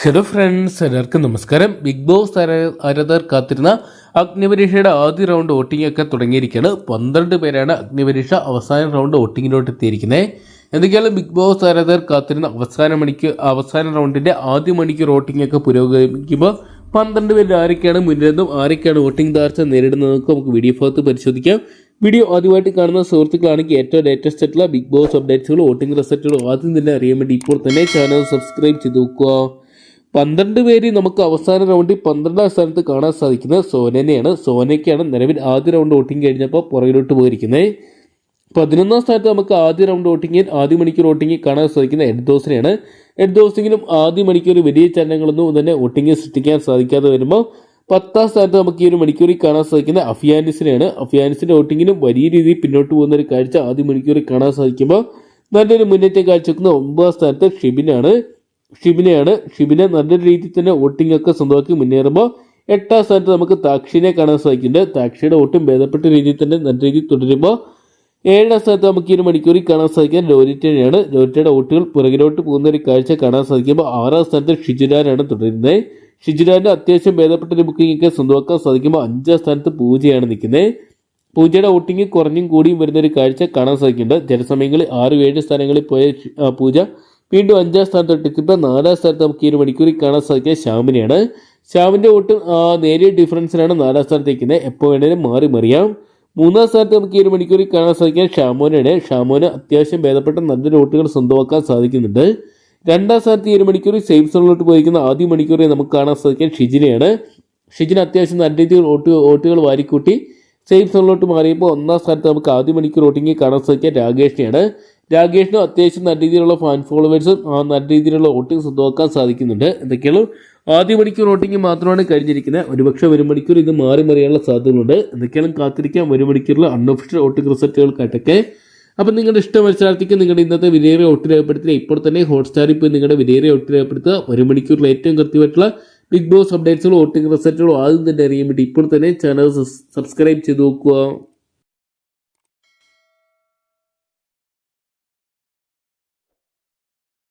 Hello friends, എല്ലാവർക്കും നമസ്കാരം. Big boss ആരാധകർ കാത്തിരുന്ന അഗ്നിപരീക്ഷയുടെ ആദ്യ റൗണ്ട് വോട്ടിംഗ് ഒക്കെ തുടങ്ങിയിരിക്കുകയാണ്. 12 പേരാണ് അഗ്നിപരീക്ഷ അവസാന റൗണ്ട് വോട്ടിങ്ങിലോട്ട് എത്തിയിരിക്കുന്നത്. എന്തൊക്കെയാണ് ബിഗ് ബോസ് ആരാധകർ കാത്തിരുന്ന അവസാന റൗണ്ടിന്റെ ആദ്യ മണിക്കൂർ വോട്ടിംഗ് ഒക്കെ പുരോഗമിക്കുമ്പോൾ 12 പേരിൽ ആരൊക്കെയാണ് മുന്നിലെന്നും ആരൊക്കെയാണ് വോട്ടിംഗ് താഴ്ച നേരിടുന്നതെന്നൊക്കെ നമുക്ക് വീഡിയോ ഭാഗത്ത് പരിശോധിക്കാം. വീഡിയോ ആദ്യമായിട്ട് കാണുന്ന സുഹൃത്തുക്കളാണെങ്കിൽ ഏറ്റവും ലേറ്റസ്റ്റ് ആയിട്ടുള്ള ബിഗ് ബോസ് അപ്ഡേറ്റ്സുകളും വോട്ടിംഗ് റിസൾട്ടുകളും ആദ്യം തന്നെ അറിയാൻ വേണ്ടി ഇപ്പോൾ തന്നെ ചാനൽ സബ്സ്ക്രൈബ് ചെയ്ത് നോക്കുക. 12 പേര് നമുക്ക് അവസാന റൗണ്ടിൽ 12ാം സ്ഥാനത്ത് കാണാൻ സാധിക്കുന്നത് സോനനെയാണ്. സോനയ്ക്കാണ് നിലവിൽ ആദ്യ റൗണ്ട് വോട്ടിംഗ് കഴിഞ്ഞപ്പോൾ പുറകിലോട്ട് പോയിരിക്കുന്നത്. 11ാം സ്ഥാനത്ത് നമുക്ക് ആദ്യ റൗണ്ട് വോട്ടിങ്ങിൽ ആദ്യ മണിക്കൂർ വോട്ടിങ്ങിൽ കാണാൻ സാധിക്കുന്ന എഡ്ദോസിനെയാണ്. എഡ്ദോസിനും ആദ്യ മണിക്കൂർ വലിയ ചലനങ്ങളൊന്നും തന്നെ വോട്ടിംഗ് സൃഷ്ടിക്കാൻ സാധിക്കാതെ വരുമ്പോൾ 10ാം സ്ഥാനത്ത് നമുക്ക് ഈ ഒരു മണിക്കൂറിൽ കാണാൻ സാധിക്കുന്ന അഫിയാനിസിനെയാണ്. അഫിയാനിസിന്റെ വോട്ടിങ്ങിനും വലിയ രീതിയിൽ പിന്നോട്ട് പോകുന്ന ഒരു കാഴ്ച ആദ്യ മണിക്കൂറിൽ കാണാൻ സാധിക്കുമ്പോൾ നല്ലൊരു മുന്നേറ്റം കാഴ്ചവെക്കുന്ന 9ാം സ്ഥാനത്ത് ഷിബിനെ നല്ലൊരു രീതിയിൽ തന്നെ വോട്ടിംഗ് ഒക്കെ സ്വന്തമാക്കി മുന്നേറുമ്പോൾ 8ാം സ്ഥാനത്ത് നമുക്ക് താക്ഷിനെ കാണാൻ സാധിക്കുന്നുണ്ട്. താക്ഷിയുടെ വോട്ടും ഭേദപ്പെട്ട രീതിയിൽ തന്നെ നല്ല രീതിയിൽ തുടരുമ്പോൾ 7ാം സ്ഥാനത്ത് നമുക്ക് ഈ ഒരു മണിക്കൂറിൽ കാണാൻ സാധിക്കാൻ ലോരിറ്റയാണ്. ലോരിറ്റയുടെ വോട്ടുകൾ പുറകിലോട്ട് പോകുന്ന ഒരു കാഴ്ച കാണാൻ സാധിക്കുമ്പോൾ 6ാം സ്ഥാനത്ത് ഷിജുരാനാണ് തുടരുന്നത്. ഷിജുരാന്റെ അത്യാവശ്യം ഭേദപ്പെട്ട ഒരു ബുക്കിംഗ് ഒക്കെ സ്വന്തമാക്കാൻ സാധിക്കുമ്പോൾ 5ാം സ്ഥാനത്ത് പൂജയാണ് നിൽക്കുന്നത്. പൂജയുടെ വോട്ടിംഗ് കുറഞ്ഞും കൂടിയും വരുന്ന ഒരു കാഴ്ച കാണാൻ സാധിക്കുന്നുണ്ട്. ചില സമയങ്ങളിൽ 6-7 സ്ഥാനങ്ങളിൽ പോയ പൂജ വീണ്ടും 5ാം സ്ഥാനത്തോട്ട് എത്തിയപ്പോൾ 4ാം സ്ഥാനത്ത് നമുക്ക് ഈ ഒരു മണിക്കൂറിൽ കാണാൻ സാധിക്കുക ശ്യാമിനെയാണ്. ശ്യാമിന്റെ വോട്ട് നേരിയ ഡിഫറൻസിലാണ് 4ാം സ്ഥാനത്ത് നിൽക്കുന്നത്. എപ്പോൾ വേണേലും മാറി മറിയാം. 3ാം സ്ഥാനത്ത് നമുക്ക് ഈ ഒരു മണിക്കൂറിൽ കാണാൻ സാധിക്കുക ഷാമോനാണ്. ഷാമോന് അത്യാവശ്യം ഭേദപ്പെട്ട നല്ലൊരു വോട്ടുകൾ സ്വന്തമാക്കാൻ സാധിക്കുന്നുണ്ട്. 2ാം സ്ഥാനത്ത് ഈ ഒരു മണിക്കൂറിൽ സേഫ് സോണിലോട്ട് പോയിരിക്കുന്ന ആദ്യ മണിക്കൂറിൽ നമുക്ക് കാണാൻ സാധിക്കുക ഷിജിനെയാണ്. ഷിജിന് അത്യാവശ്യം നല്ല രീതിയിൽ വോട്ടുകൾ വാരിക്കൂട്ടി സേഫ് സോണിലോട്ട് മാറിയപ്പോൾ 1ാം സ്ഥാനത്ത് നമുക്ക് ആദ്യ മണിക്കൂർ വോട്ടിംഗ് കാണാൻ സാധിക്കുക രാകേഷിനെയാണ്. രാകേഷിനും അത്യാവശ്യം നല്ല രീതിയിലുള്ള ഫാൻ ഫോളോവേഴ്സും നല്ല രീതിയിലുള്ള വോട്ടിംഗ് സ്വന്തമാക്കാൻ സാധിക്കുന്നുണ്ട്. എന്തൊക്കെയാണ് ആദ്യ മണിക്കൂർ വോട്ടിംഗ് മാത്രമാണ് കഴിഞ്ഞിരിക്കുന്നത്. ഒരുപക്ഷെ 1 മണിക്കൂർ ഇത് മാറി മറിയാനുള്ള സാധ്യതകളുണ്ട്. എന്തൊക്കെയാണ് കാത്തിരിക്കാം 1 മണിക്കൂറിൽ അൺഒഫീഷ്യൽ വോട്ടിംഗ് റിസൾട്ടുകൾക്കായിട്ടൊക്കെ. അപ്പം നിങ്ങളുടെ ഇഷ്ട മത്സരാർത്ഥിക്ക് നിങ്ങളുടെ ഇന്നത്തെ വിലയേറിയ വോട്ട് രേഖപ്പെടുത്തുക. ഇപ്പോൾ തന്നെ ഹോട്ട്സ്റ്റാറിൽ പോയി നിങ്ങളുടെ വിലയേറിയ വോട്ട് രേഖപ്പെടുത്തുക. 1 മണിക്കൂറിൽ ഏറ്റവും കൃത്യമായിട്ടുള്ള ബിഗ് ബോസ് അപ്ഡേറ്റ്സുകളും വോട്ടിംഗ് റിസൾട്ടുകളും ആദ്യം തന്നെ അറിയാൻ വേണ്ടി ഇപ്പോൾ തന്നെ ചാനൽ സബ്സ്ക്രൈബ് ചെയ്ത് നോക്കുക.